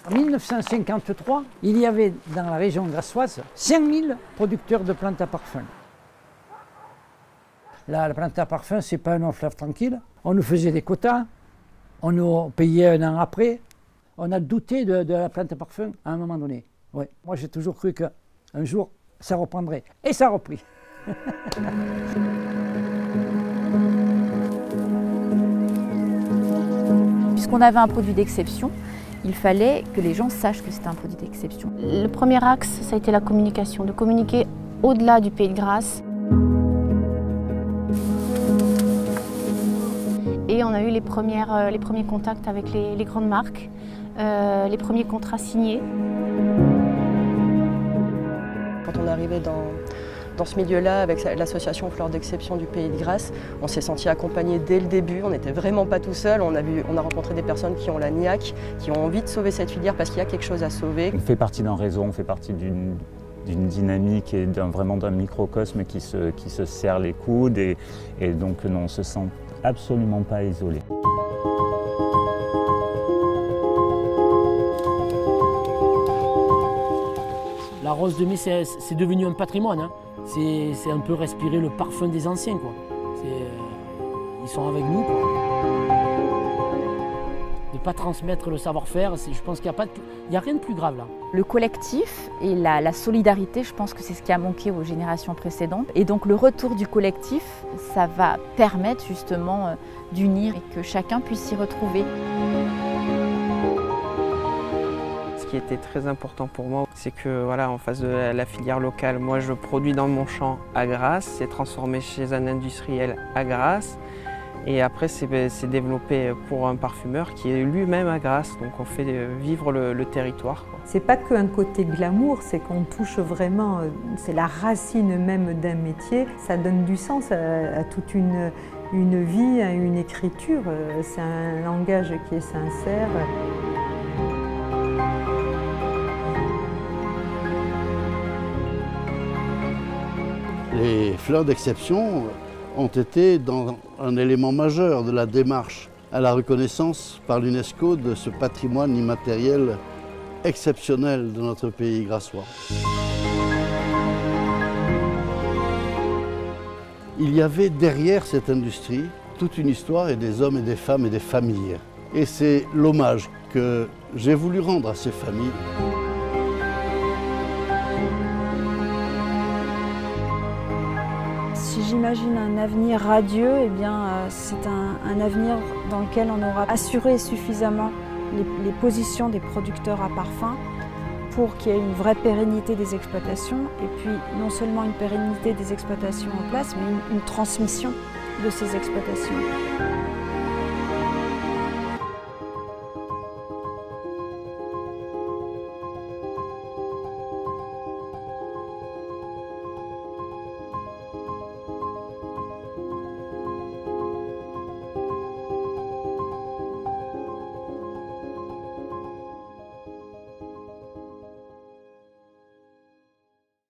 En 1953, il y avait dans la région grassoise 5000 producteurs de plantes à parfum. Là, la plante à parfum, ce n'est pas un long fleuve tranquille. On nous faisait des quotas, on nous payait un an après. On a douté de la plante à parfum à un moment donné. Ouais. Moi, j'ai toujours cru qu'un jour, ça reprendrait. Et ça a repris. Puisqu'on avait un produit d'exception, il fallait que les gens sachent que c'était un produit d'exception. Le premier axe, ça a été la communication, de communiquer au-delà du Pays de Grasse. Et on a eu les premiers contacts avec les grandes marques, les premiers contrats signés. Quand on arrivait dans ce milieu-là, avec l'association Fleurs d'Exception du Pays de Grasse, on s'est senti accompagné dès le début. On n'était vraiment pas tout seul. On a rencontré des personnes qui ont la niaque, qui ont envie de sauver cette filière parce qu'il y a quelque chose à sauver. On fait partie d'un réseau, on fait partie d'une dynamique et vraiment d'un microcosme qui se serre les coudes et donc non, on ne se sent absolument pas isolé. La rose de mai, c'est devenu un patrimoine. Hein. C'est un peu respirer le parfum des anciens, quoi. Ils sont avec nous, quoi. De ne pas transmettre le savoir-faire, je pense qu'il n'y a rien de plus grave là. Le collectif et la solidarité, je pense que c'est ce qui a manqué aux générations précédentes. Et donc le retour du collectif, ça va permettre justement d'unir et que chacun puisse s'y retrouver. Ce qui était très important pour moi, c'est que voilà, en face de la filière locale, moi je produis dans mon champ à Grasse, c'est transformé chez un industriel à Grasse. Et après, c'est développé pour un parfumeur qui est lui-même à Grasse, donc on fait vivre le territoire. C'est pas qu'un côté glamour, c'est qu'on touche vraiment, c'est la racine même d'un métier. Ça donne du sens à toute une vie, à une écriture. C'est un langage qui est sincère. Les fleurs d'exception ont été dans un élément majeur de la démarche à la reconnaissance par l'UNESCO de ce patrimoine immatériel exceptionnel de notre pays grassois. Il y avait derrière cette industrie toute une histoire et des hommes et des femmes et des familles. Et c'est l'hommage que j'ai voulu rendre à ces familles. Si j'imagine un avenir radieux, eh bien, c'est un avenir dans lequel on aura assuré suffisamment les positions des producteurs à parfum pour qu'il y ait une vraie pérennité des exploitations et puis non seulement une pérennité des exploitations en place, mais une transmission de ces exploitations.